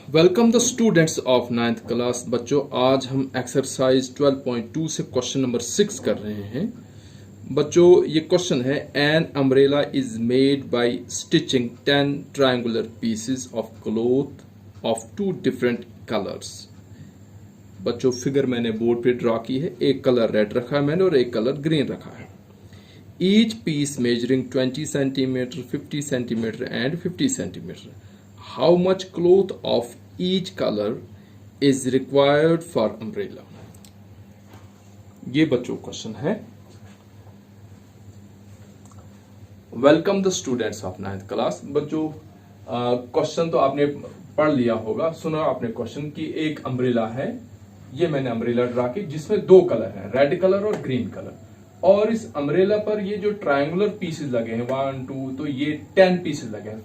Welcome the students of 9th class. बच्चों, आज हम एक्सरसाइज 12.2 से क्वेश्चन नंबर 6 कर रहे हैं। बच्चों, ये क्वेश्चन है an umbrella is made by stitching 10 triangular pieces of cloth of 2 different colours. बच्चों, फिगर मैंने बोर्ड पे ड्रॉ की है। एक कलर रेड रखा है मैंने और एक कलर ग्रीन रखा है। Each piece measuring 20 centimetre, 50 centimetre and 50 centimetre. How much cloth of each color is required for umbrella? ये बच्चों क्वेश्चन है। Welcome the students of 9th class. बच्चों, क्वेश्चन तो आपने पढ़ लिया होगा, सुना आपने क्वेश्चन की एक अम्ब्रेला है। ये मैंने अम्ब्रेला ड्रा की जिसमें 2 कलर हैं, रेड कलर और ग्रीन कलर। और इस अम्ब्रेला पर ये जो ट्रायंगुलर पीसेस लगे हैं 1 2, तो ये 10 पीसेस लगे हैं।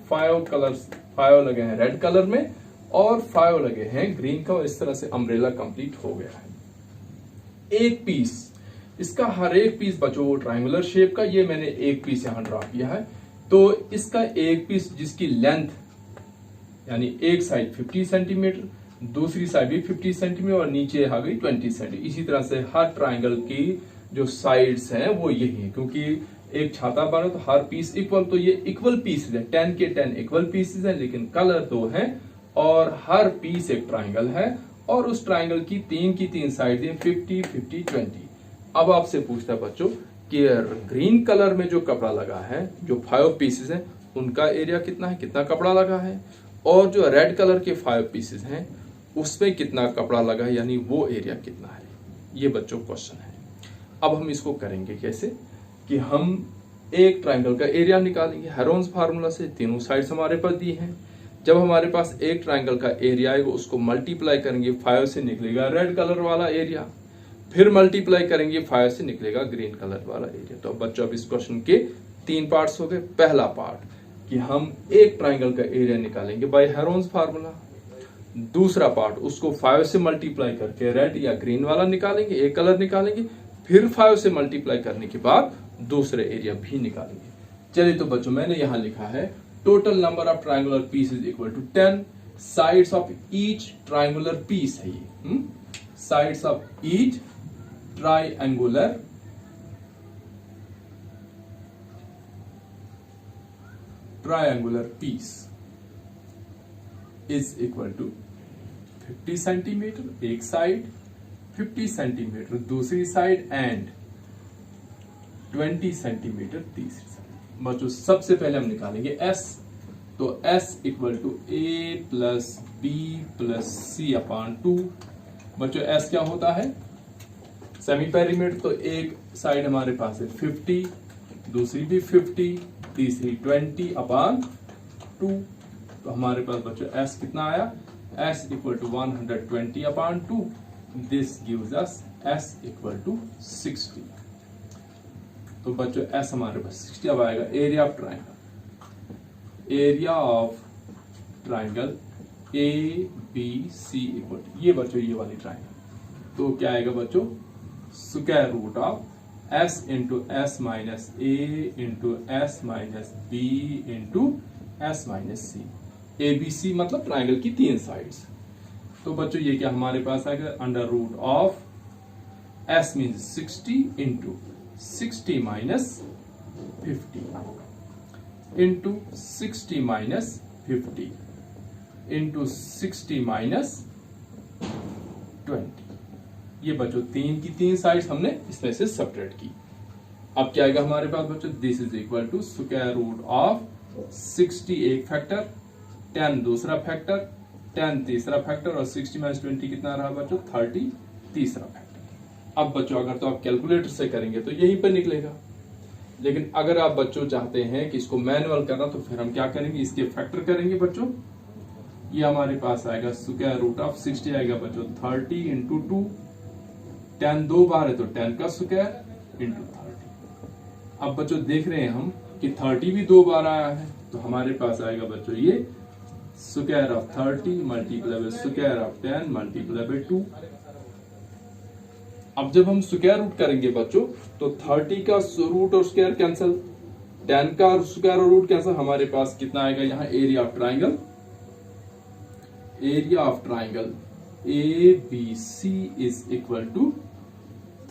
5 लगे हैं रेड कलर में और 5 लगे हैं ग्रीन का। इस तरह से अम्ब्रेला कंप्लीट हो गया है। एक पीस, इसका हर एक पीस बच्चों ट्रायंगुलर शेप का, ये मैंने एक पीस यहां ड्रा किया है। तो इसका एक पीस जिसकी लेंथ यानी एक साइड 50 सेंटीमीटर, दूसरी साइड भी 50 सेंटीमीटर और नीचे आ गई 20 सेंटीमीटर। इसी तरह से हर ट्रायंगल की जो साइड्स हैं वो यही है, क्योंकि एक छाता बना तो हर पीस इक्वल, तो ये इक्वल पीसेस है। 10 के 10 इक्वल पीसेस हैं, लेकिन कलर 2 हैं और हर पीस एक ट्रायंगल है। और उस ट्रायंगल की 3 साइड है 50 50 20। अब आपसे पूछता है बच्चों कि ग्रीन कलर में जो कपड़ा लगा है, जो 5 पीसेस हैं, उनका एरिया कितना है, कितना कपड़ा लगा है। और जो रेड कलर के 5 पीसेस हैं उसमें कितना कपड़ा लगा है, यानी वो एरिया कितना है। ये बच्चों क्वेश्चन है। अब हम इसको करेंगे कैसे कि हम एक ट्रायंगल का एरिया निकालेंगे हेरोन्स फार्मूला से। तीनों साइड्स हमारे पास दी हैं। जब हमारे पास एक ट्रायंगल का एरिया आएगा उसको मल्टीप्लाई करेंगे 5 से, निकलेगा रेड कलर वाला एरिया। फिर मल्टीप्लाई करेंगे 5 से, निकलेगा ग्रीन कलर वाला एरिया। तो बच्चों, अब इस क्वेश्चन के 3 पार्ट्स हो गए। पहला पार्ट कि हम एक ट्रायंगल का एरिया निकालेंगे बाय हेरोन्स फार्मूला। दूसरा पार्ट, उसको 5 से मल्टीप्लाई करके रेड या ग्रीन वाला निकालेंगे, एक कलर निकालेंगे। फिर 5 से मल्टीप्लाई करने के बाद दूसरे एरिया भी निकालेंगे। चलिए, तो बच्चों मैंने यहां लिखा है total number of triangular pieces equal to 10। Sides of each triangular piece है ये। Sides of each triangular piece is equal to 50 centimetre एक साइड, 50 सेंटीमीटर दूसरी साइड एंड 20 सेंटीमीटर तीसरी साइड। बच्चों, सबसे पहले हम निकालेंगे S। तो S equal to A plus B plus C upon 2। बच्चों, S क्या होता है, सेमी पेरीमीटर। तो एक साइड हमारे पास है 50, दूसरी भी 50, तीसरी 20 अपॉन 2। तो हमारे पास बच्चों S कितना आया, S equal to 120 upon 2। This gives us S equal to 60। तो बच्चों S हमारे पास 60 अब आएगा। Area of triangle, area of triangle ABC equal to, ये बच्चों ये वाली ट्राइंगल। तो क्या आएगा बच्चों, square root of S into S minus A into S minus B into S minus C। ABC मतलब ट्राइंगल की 3 साइड्स। तो बच्चों ये क्या हमारे पास आएगा, under root of S means 60 into 60 minus 50 into 60 minus 50 into 60 minus 20। ये बच्चों 3 की 3 साइड्स हमने इसमें से सेपरेट की। अब क्या आएगा हमारे पास बच्चों, this is equal to square root of 60 एक फैक्टर, 10 दूसरा फैक्टर, 10 तीसरा फैक्टर और 60 माइनस 20 कितना रहा बच्चों, 30 तीसरा फैक्टर। अब बच्चों अगर तो आप कैलकुलेटर से करेंगे तो यहीं पर निकलेगा, लेकिन अगर आप बच्चों चाहते हैं कि इसको मैनुअल करना तो फिर हम क्या करेंगे, इसके फैक्टर करेंगे बच्चों। ये हमारे पास आएगा स्क्वायर रूट ऑफ 60 आएगा बच्चों 30 इंटू 2, 10 2 बार है तो 10 का स्क्वायर इंटू 30। अब बच्चों देख रहे हैं हम कि 30 भी 2 बार आया है, तो हमारे पास आएगा बच्चों ये square of 30 multiply by square of 10 multiply by 2। अब जब हम स्क्वायर रूट करेंगे बच्चों तो 30 का रूट और स्क्वायर कैंसिल, 10 का स्क्वायर और रूट कैंसिल। हमारे पास कितना आएगा यहाँ, area of triangle area of triangle ABC is equal to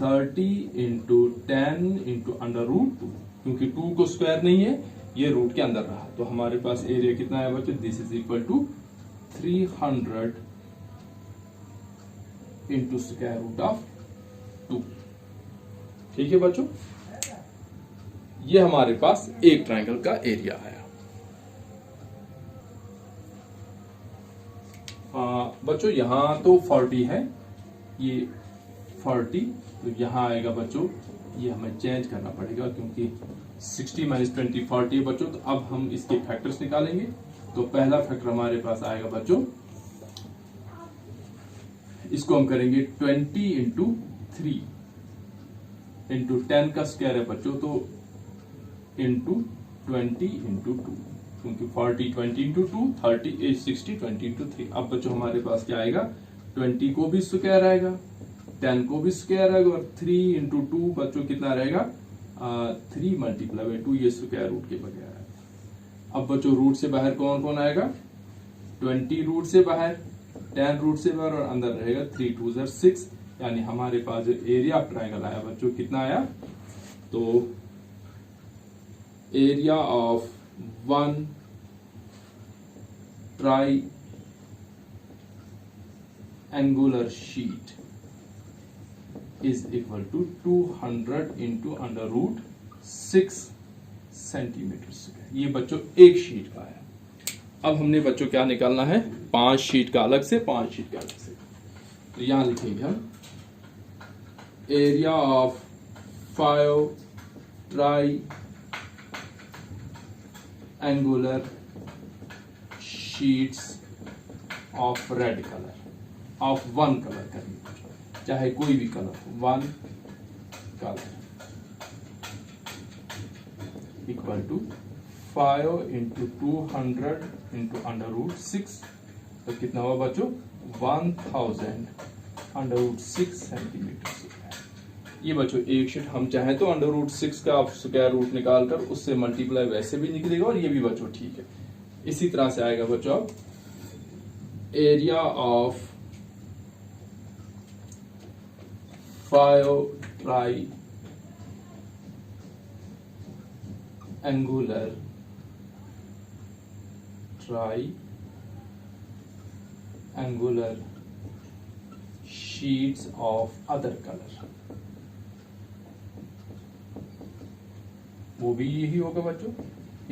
30 into 10 into √2, क्योंकि 2 को स्क्वायर नहीं है, ये रूट के अंदर रहा, तो हमारे पास एरिया कितना है बच्चों, this is equal to 300 into square root of 2। ठीक है बच्चों, ये हमारे पास एक ट्राइंगल का एरिया आया। बच्चों यहां तो 40 है, ये 40, तो यहां आएगा बच्चों, ये हमें चेंज करना पड़ेगा क्योंकि 60 - 20 40 है बच्चों। तो अब हम इसके फैक्टर्स निकालेंगे। तो पहला फैक्टर हमारे पास आएगा बच्चों, इसको हम करेंगे 20 इंटू 3 इंटू 10 का स्क्वायर है बच्चों, तो इंटू 20 इंटू 2, क्योंकि 40 20 इंटू 2 30 60 20 इंटू 3। अब बच्चों हमारे पास क्या आएगा, 20 को भी स्क्वायर आएगा, 10 को भी स्क्वायर आएगा, और 3 इंटू 2 बच्चों कितना रहेगा, 3 × 2, ये स्क्वायर रूट के बगैर है। अब बच्चों रूट से बाहर कौन कौन आएगा, 20 रूट से बाहर, 10 रूट से बाहर, और अंदर रहेगा 3 × 2 = 6, यानी हमारे पास जो एरिया ऑफ ट्राइंगल आया बच्चों कितना आया, तो area of 1 triangular sheet is equal to 200 into √6 centimetre. ये बच्चों एक शीट का है। अब हमने बच्चों क्या निकालना है, 5 शीट का अलग से, 5 शीट का अलग से। तो यहां लिखेंगे हम area of 5 triangular sheets of red color, of 1 colour करेंगे, चाहे कोई भी colour, 1 colour, equal to 5 into 200 into √6, तो कितना हुआ बच्चों, 1000 √6 सेंटीमीटर। ये बच्चों एक शीट, हम चाहें तो √6 का स्क्वायर रूट निकालकर उससे मल्टीप्लाई वैसे भी निकलेगा, और ये भी बच्चों ठीक है। इसी तरह से आएगा बच्चों अब area of 5 triangular sheets of other color, वो भी यही होगा बच्चों,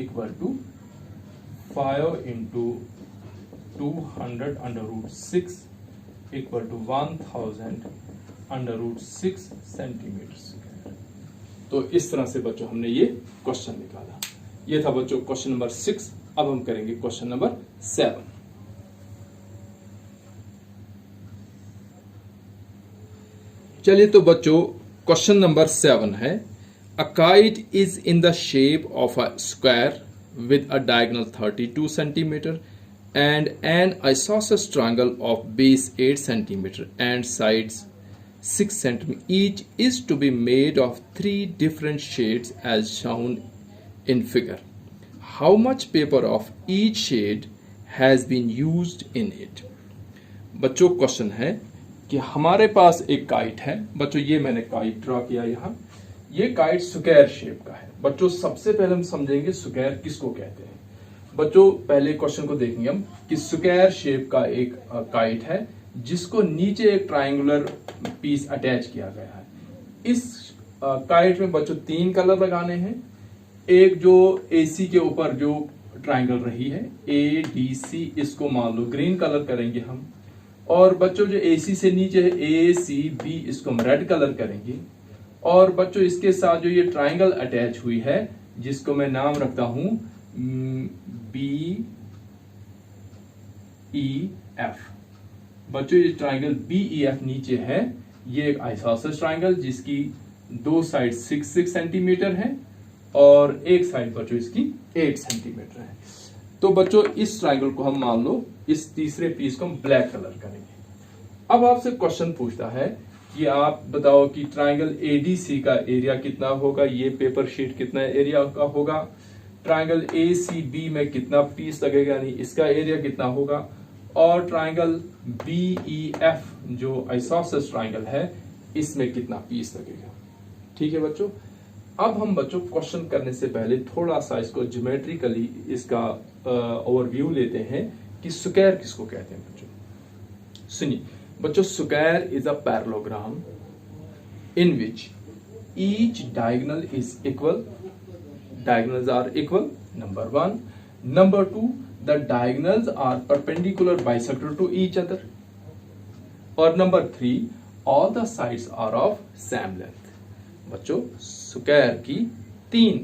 equal to 5 into 200 √6 equal to 1000 √6 centimetre. तो इस तरह से बच्चों हमने ये क्वेश्चन निकाला। ये था बच्चों क्वेश्चन नंबर 6। अब हम करेंगे क्वेश्चन नंबर 7। चलिए तो बच्चों क्वेश्चन नंबर 7 है, a kite is in the shape of a square with a diagonal 32 centimeter and an isosceles triangle of base 8 centimeter and sides 6 centimeter. Each is to be made of 3 different shades as shown in figure. How much paper of each shade has been used in it? बच्चों question है कि हमारे पास एक kite है। बच्चों ये मैंने kite draw किया यहाँ। ये काइट स्क्वायर शेप का है। बच्चों सबसे पहले हम समझेंगे स्क्वायर किसको कहते हैं। बच्चों पहले क्वेश्चन को देखेंगे हम कि स्क्वायर शेप का एक काइट है जिसको नीचे एक ट्रायंगुलर पीस अटैच किया गया है। इस काइट में बच्चों 3 कलर लगाने हैं। एक जो AC के ऊपर जो ट्रायंगल रही है ADC, इसको मान लो ग्रीन कलर करेंगे हम। और बच्चों जो AC से नीचे है ACB, इसको हम रेड कलर करेंगे। और बच्चों इसके साथ जो ये ट्रायंगल अटैच हुई है जिसको मैं नाम रखता हूं BEF। बच्चों ये ट्रायंगल BEF नीचे है, ये एक आइसोसेलेस ट्रायंगल जिसकी 2 साइड 6 सेंटीमीटर है और एक साइड बच्चों इसकी 8 सेंटीमीटर है। तो बच्चों इस ट्रायंगल को हम मान लो इस तीसरे पीस को हम ब्लैक कलर करेंगे। अब आपसे क्वेश्चन पूछता है कि आप बताओ कि ट्रायंगल ADC का एरिया कितना होगा, ये पेपर शीट कितना एरिया का होगा, ट्रायंगल ACB में कितना पीस लगेगा यानी इसका एरिया कितना होगा, और ट्राइंगल BEF जो आइसोसेलेस ट्राइंगल है इसमें कितना पीस लगेगा। ठीक है बच्चों, अब हम बच्चों क्वेश्चन करने से पहले थोड़ा सा इसको ज्योमेट्रिकली इसका ओवरव्यू लेते हैं कि स्क्वायर किसको कहते हैं। बच्चों सुनिए बच्चों, square is a parallelogram in which each diagonal is equal, diagonals are equal, number 1, number 2, the diagonals are perpendicular bisector to each other, और number 3, all the sides are of same length। बच्चों square की 3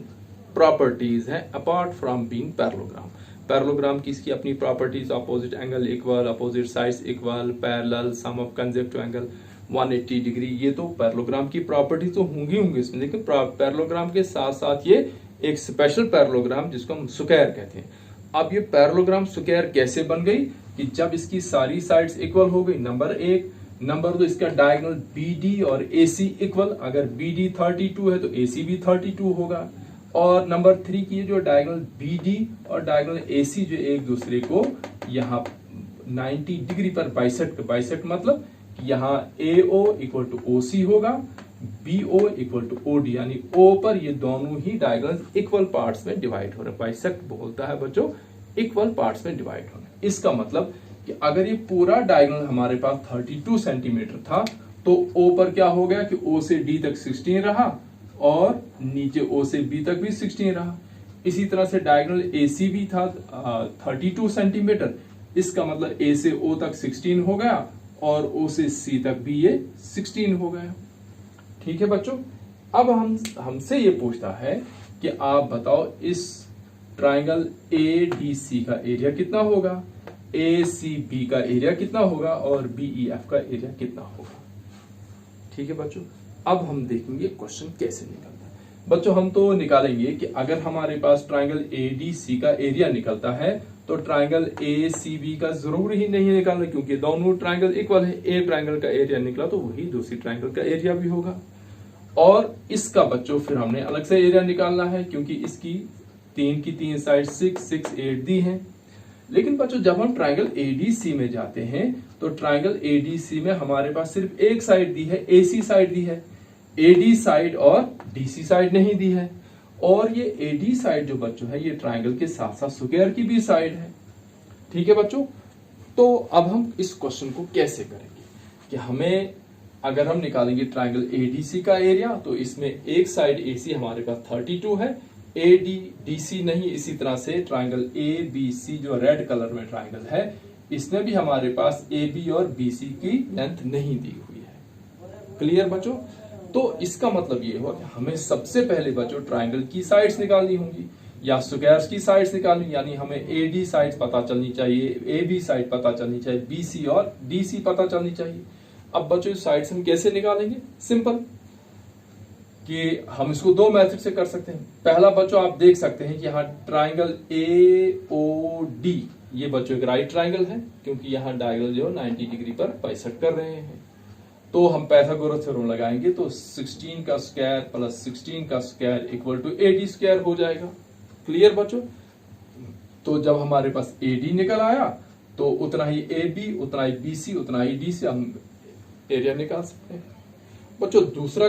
properties हैं apart from being parallelogram. Parallelogram की इसकी अपनी properties, opposite angle equal, opposite sides equal, parallel, sum of consecutive angle 180 degree, ये तो parallelogram की प्रॉपर्टी तो होंगी इसमें, लेकिन पैरेललोग्राम के साथ साथ ये एक स्पेशल पैरेललोग्राम जिसको हम स्क्वायर कहते हैं। अब ये पैरेललोग्राम स्क्वायर कैसे बन गई कि जब इसकी सारी साइड्स इक्वल हो गई, नंबर 1, नंबर 2 इसका डायगोनल BD और AC इक्वल, अगर BD 32 है तो AC भी 32 होगा, और नंबर 3 की जो डायगोनल BD और डायगोनल AC जो एक दूसरे को यहाँ 90 डिग्री पर बाइसेक्ट मतलब यहाँ AO इक्वल टू OC होगा, BO इक्वल टू OD, यानी O पर ये दोनों ही डायगोनल इक्वल पार्ट्स में डिवाइड हो रहे हैं। बाइसेक्ट बोलता है बच्चों इक्वल पार्ट्स में डिवाइड होना। इसका मतलब कि अगर ये पूरा डायगोनल हमारे पास 32 सेंटीमीटर था तो O पर क्या हो गया कि O से D तक 16 रहा और नीचे O से B तक भी 16 रहा। इसी तरह से डायगोनल AC भी था 32 सेंटीमीटर, इसका मतलब A से O तक 16 हो गया और O से C तक भी ये 16 हो गया। ठीक है बच्चों, अब हमसे ये पूछता है कि आप बताओ इस ट्राइंगल ADC का एरिया कितना होगा, ACB का एरिया कितना होगा और BEF का एरिया कितना होगा। ठीक है बच्चों, अब हम देखेंगे क्वेश्चन कैसे निकलता है। बच्चों हम तो निकालेंगे कि अगर हमारे पास ट्राइंगल ADC का एरिया निकलता है तो ट्राइंगल ACB का जरूर ही नहीं निकालना, क्योंकि दोनों ट्राइंगल इक्वल है। ए ट्राइंगल का एरिया निकला तो वही दूसरी ट्राइंगल का एरिया भी होगा, और इसका बच्चों फिर हमने अलग से एरिया निकालना है क्योंकि इसकी 3 की 3 साइड 6, 6, 8 दी है। लेकिन बच्चों जब हम ट्राइंगल ADC में जाते हैं तो ट्राइंगल ADC में हमारे पास सिर्फ एक साइड दी है, AC साइड दी है, AD साइड और DC साइड नहीं दी है। और ये AD साइड जो बच्चों है ये ट्राइंगल के साथ साथ स्क्वायर की भी साइड है। ठीक है बच्चों, तो अब हम इस क्वेश्चन को कैसे करेंगे कि हमें अगर हम निकालेंगे ट्राइंगल ADC का एरिया तो इसमें एक साइड AC हमारे पास 32 है, AD DC नहीं। इसी तरह से ट्राइंगल ABC जो रेड कलर में ट्राइंगल है इसमें भी हमारे पास AB और BC की लेंथ नहीं दी हुई है। क्लियर बच्चों, तो इसका मतलब ये हुआ कि हमें सबसे पहले बच्चों ट्राइंगल की साइड्स निकालनी होंगी या स्क्वायर्स की साइड्स निकालनी, यानी हमें AD साइड पता चलनी चाहिए, AB साइड पता चलनी चाहिए, BC और DC पता चलनी चाहिए। अब बच्चों इस साइड्स हम कैसे निकालेंगे, सिंपल कि हम इसको 2 मेथड से कर सकते हैं। पहला बच्चों आप देख सकते हैं कि यहाँ ट्राइंगल AOD ये बच्चों एक राइट ट्राइंगल है क्योंकि यहाँ डायगोनल जो 90 डिग्री पर बाइसेक्ट कर रहे हैं। तो हम पाइथागोरस थ्योरम लगाएंगे तो 16 का स्क्वायर प्लस 16 का square equal to AD square हो जाएगा। क्लियर बच्चों, तो जब हमारे पास AD निकल आया तो उतना ही AB, उतना ही BC, उतना ही DC हम एरिया निकाल सकते हैं। बच्चों दूसरा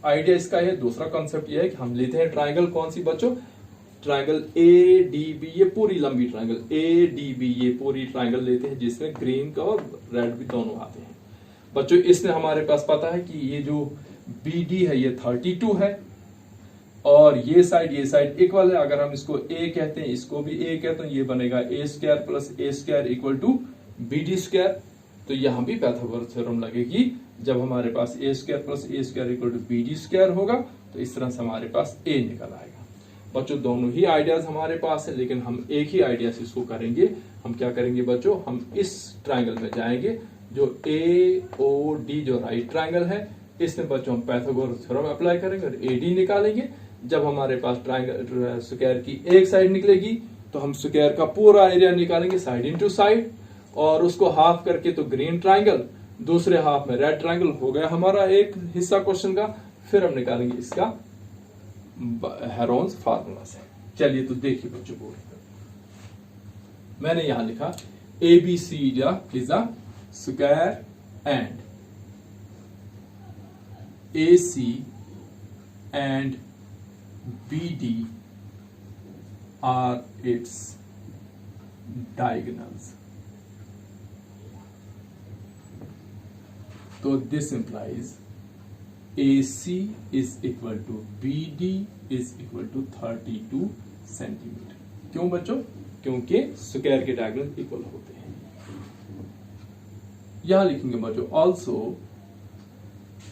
आइडिया इसका है, दूसरा कॉन्सेप्ट ये है कि हम लेते हैं ट्राइंगल कौन सी बच्चों, ट्राइंगल ADB, ये पूरी लंबी ट्राइंगल ADB ये पूरी ट्राइंगल लेते हैं जिसमें ग्रीन का और रेड भी दोनों आते हैं। बच्चों इसमें हमारे पास पता है कि ये जो BD है ये 32 है और ये साइड इक्वल है। अगर हम इसको A कहते हैं, इसको भी A कहते हैं, ये बनेगा A square plus A square equal to BD square. तो यहां भी पाइथागोरस थ्योरम लगेगी जब हमारे पास A square plus A square equal to BD square होगा तो इस तरह से हमारे पास A निकल आएगा। बच्चों दोनों ही आइडियाज हमारे पास है लेकिन हम एक ही आइडिया से इसको करेंगे। हम क्या करेंगे बच्चों, हम इस ट्राइंगल में जाएंगे जो AOD जो राइट ट्राइंगल है, इसमें बच्चों हम पाइथागोरस थ्योरम अप्लाई करेंगे और AD निकालेंगे। जब हमारे पास ट्राइंगल स्क्वायर की एक साइड निकलेगी तो हम स्क्वायर का पूरा एरिया निकालेंगे साइड इनटू साइड और उसको हाफ करके तो ग्रीन ट्राइंगल, दूसरे हाफ में रेड ट्राइंगल हो गया हमारा एक हिस्सा क्वेश्चन का। फिर हम निकालेंगे इसका हेरोन्स फार्मूला से। चलिए तो देखिए बच्चों, मैंने यहां लिखा ABC is a square and AC and BD are its diagonals. So this implies AC is equal to BD is equal to 32 centimetre. क्यों बच्चों? क्योंकि स्क्वायर के डायगोनल इक्वल होते हैं. यहां लिखेंगे बच्चों also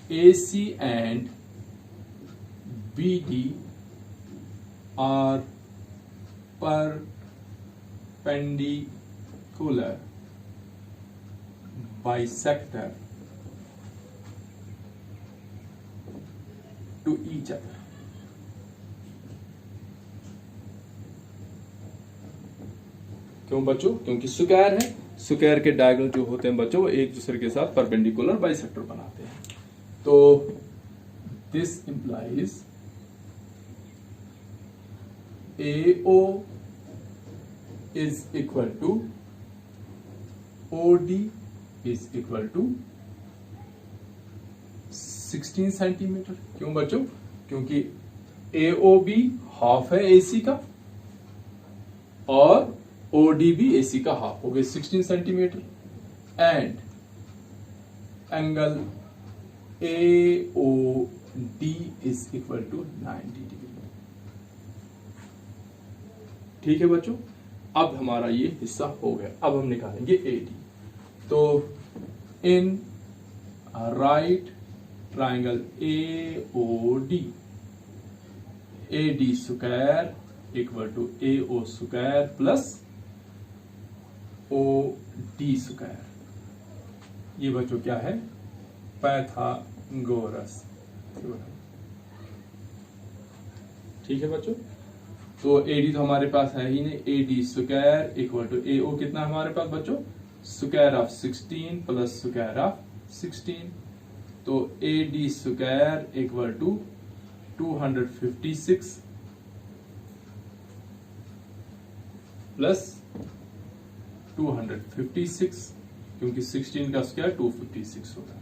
AC and BD are perpendicular bisector to each other. क्यों बच्चों? क्योंकि स्क्वायर है, स्क्वायर के डायगोनल जो होते हैं बच्चों वो एक दूसरे के साथ परपेंडिकुलर बाइसेक्टर बनाते हैं. तो this implies AO is equal to OD is equal to 16 centimetre. क्यों बच्चों? क्योंकि AOB हाफ है AC का और OD भी AC का हाफ हो गए 16 centimetre and angle AOD is equal to 90 degree. ठीक है बच्चों, अब हमारा ये हिस्सा हो गया. अब हम निकालेंगे AD. तो in right triangle AOD, AD square equal to AO square plus OD square. ये बच्चों क्या है? Pythagoras theorem. ठीक है बच्चों, तो AD तो हमारे पास है ही नहीं. AD square equal to AO कितना हमारे पास बच्चों? स्क्वायर ऑफ 16 प्लस स्क्वायर ऑफ 16. तो AD square equal to 256 plus 256 क्योंकि 16 का स्क्वायर 256 होगा.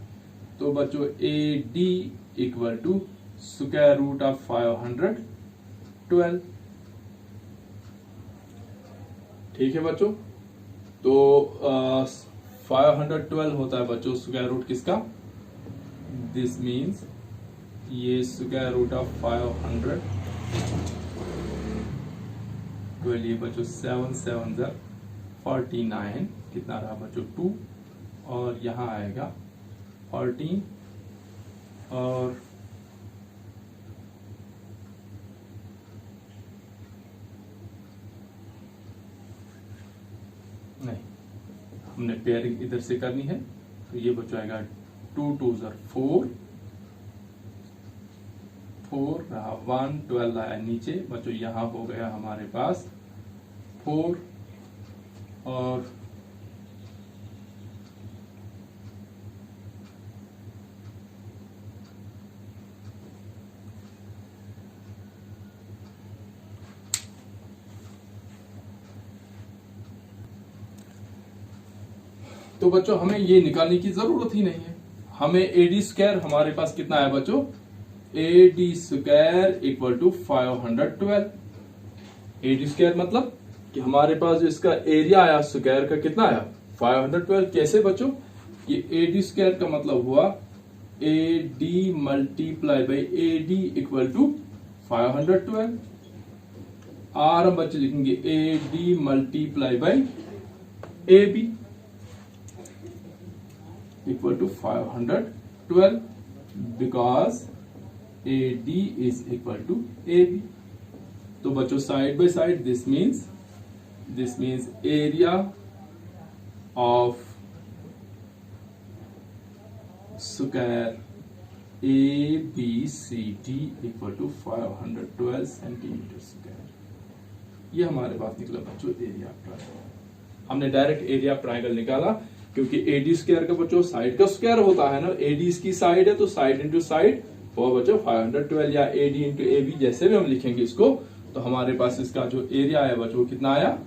तो बच्चों AD equal to square root of 512. ठीक है बच्चों, तो 512 होता है बच्चों स्क्वायर रूट किसका? दिस मीन्स ये स्क्वायर रूट ऑफ 512 ये बच्चों 7 7 49 कितना रहा बच्चों 2 और यहां आएगा 14 और नहीं हमने पेयरिंग इधर से करनी है. तो ये बच्चों आएगा 2 2 4 4 रहा 1 12 आया नीचे बच्चों. यहां हो गया हमारे पास 4 और तो बच्चों हमें ये निकालने की जरूरत ही नहीं है. हमें AD स्क्वायर हमारे पास कितना है बच्चों? AD square equal to 512. AD square मतलब कि हमारे पास जो इसका एरिया आया स्क्वायर का कितना आया? 512. कैसे बच्चों? ये AD स्क्वायर का मतलब हुआ AD multiply by AD equal to 512. और हम बच्चे लिखेंगे AD multiply by AB equal to 512 because AD is equal to AB. तो बच्चों side by side this means area of square ABCD equal to 512 centimetre square. ये हमारे पास निकला बच्चों एरिया ऑफ ट्रायंगल. हमने डायरेक्ट एरिया ऑफ ट्रायंगल निकाला क्योंकि AD square का बच्चों साइड का स्क्वायर होता है ना. AD इसकी साइड है तो साइड इंटू साइड वो बच्चों 512 या AD इंटू AB जैसे भी हम लिखेंगे इसको. तो हमारे पास इसका जो एरिया आया बच्चों कितना आया?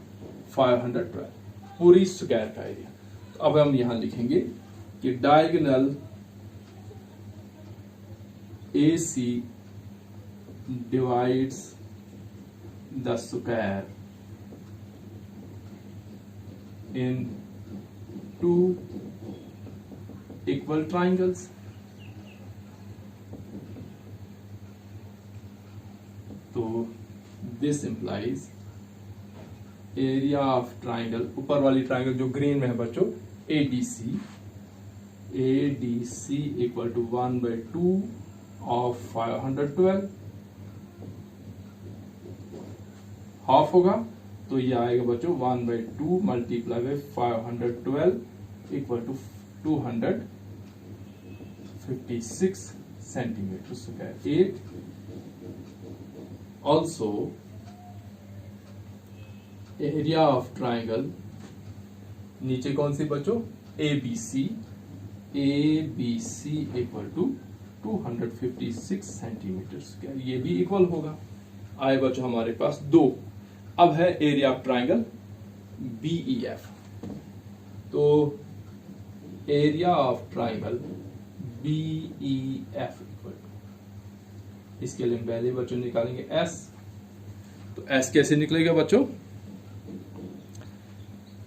512. पूरी स्क्वायर का एरिया। तो अब हम यहां लिखेंगे कि diagonal AC divides the square in two equal triangles. तो this implies area of triangle, ऊपर वाली ट्राइंगल जो ग्रीन में है बच्चों, ADC equal to 1/2 of 512 half होगा। तो ये आएगा बच्चों 1/2 multiply by 512 equal to 256 centimetre square. 8 also area of triangle, नीचे कौन सी बच्चों, ABC equal to 256 centimetre square, ये भी इक्वल होगा। आए बच्चों हमारे पास 2। अब है एरिया ऑफ ट्राइंगल BEF। तो area of triangle BEF equal to, इसके लिए पहले बच्चों निकालेंगे S। तो S कैसे निकलेगा बच्चों,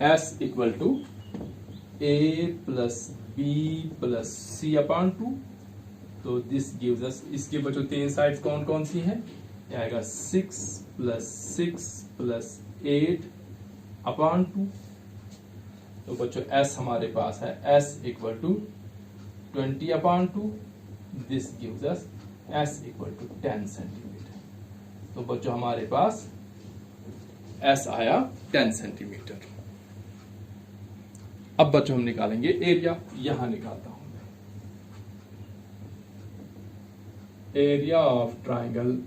S equal to A plus B plus C upon 2। तो दिस गिव्स अस, इसके बच्चों 3 साइड्स कौन कौन सी हैं, ये आएगा 6 प्लस 8 अपॉन 2। तो बच्चों S हमारे पास है S equal to 20 upon 2। This gives us S equal to 10 centimetre. तो बच्चों हमारे पास S आया 10 सेंटीमीटर। अब बच्चों हम निकालेंगे एरिया, यहां निकालता हूं मैं। Area of triangle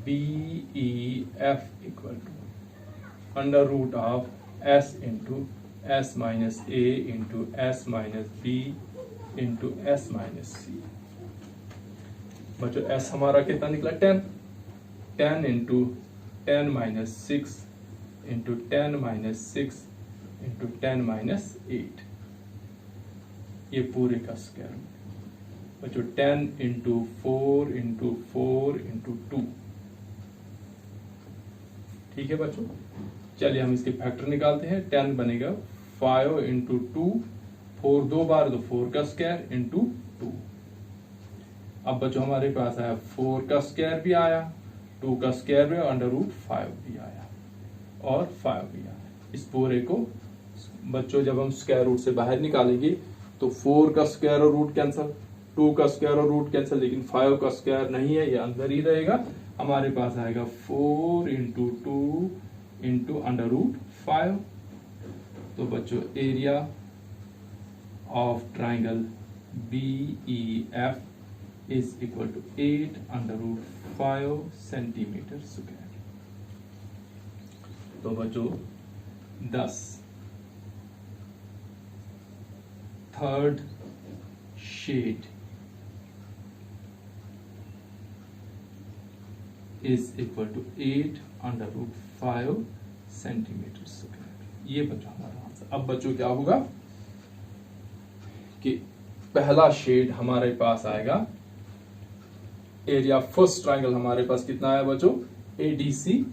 BEF equal to under root of S into S minus A into S minus B into S minus C। बच्चों S हमारा कितना निकला, 10। 10 into 10 minus 6 into 10 minus 6 into 10 minus 8, ये पूरे का स्क्वायर। बच्चों 10 इंटू 4 इंटू 4 इंटू 2, ठीक है बच्चों। चलिए हम इसके फैक्टर निकालते हैं। 10 बनेगा 5 इंटू 2, 4 2 बार तो 4 का स्क्वायर इंटू 2। अब बच्चों हमारे पास आया 4 का स्क्वायर भी आया, 2 का स्क्वायर भी, अंडर रूट 5 भी आया और 5 भी आया। इस पूरे को बच्चों जब हम स्क्वायर रूट से बाहर निकालेंगे तो 4 का स्क्वायर और रूट कैंसिल, 2 का स्क्वायर और रूट कैंसिल, लेकिन 5 का स्क्वायर नहीं है, ये अंदर ही रहेगा। हमारे पास आएगा 4 इंटू 2 इंटू अंडर रूट 5। तो बच्चों area of triangle BEF is equal to 8 under root 5 centimetre square. तो बच्चों 10 third shade is equal to 8 under root 5 centimetre square. ये बच्चों हमारा आंसर। अब बच्चों क्या होगा कि पहला शेड हमारे पास आएगा, एरिया फर्स्ट ट्राइंगल हमारे पास कितना आया बच्चों, ADC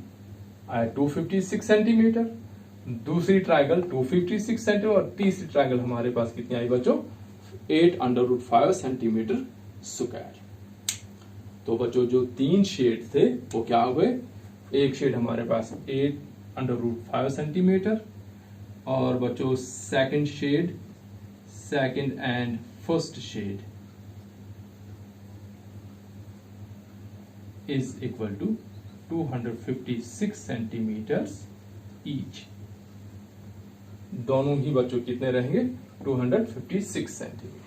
आया 256 सेंटीमीटर, दूसरी ट्राइंगल 256 सेंटीमीटर और तीसरी ट्राइंगल हमारे पास कितनी आई बच्चों, 8 अंडर रूट 5 सेंटीमीटर स्क्वायर। तो बच्चों जो 3 शेड थे वो क्या हुए, एक शेड हमारे पास 8 अंडर रूट 5 सेंटीमीटर, और बच्चों second shade, second and first shade is equal to 256 centimetres each. दोनों ही बच्चों कितने रहेंगे, 256 सेंटीमीटर।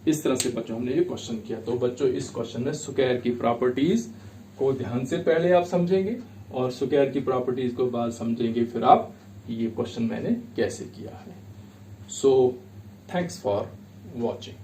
इस तरह से बच्चों हमने ये क्वेश्चन किया। तो बच्चों इस क्वेश्चन में स्क्वायर की प्रॉपर्टीज को ध्यान से पहले आप समझेंगे और स्क्वायर की प्रॉपर्टीज को बाद समझेंगे फिर आप ये क्वेश्चन मैंने कैसे किया है। So thanks for watching.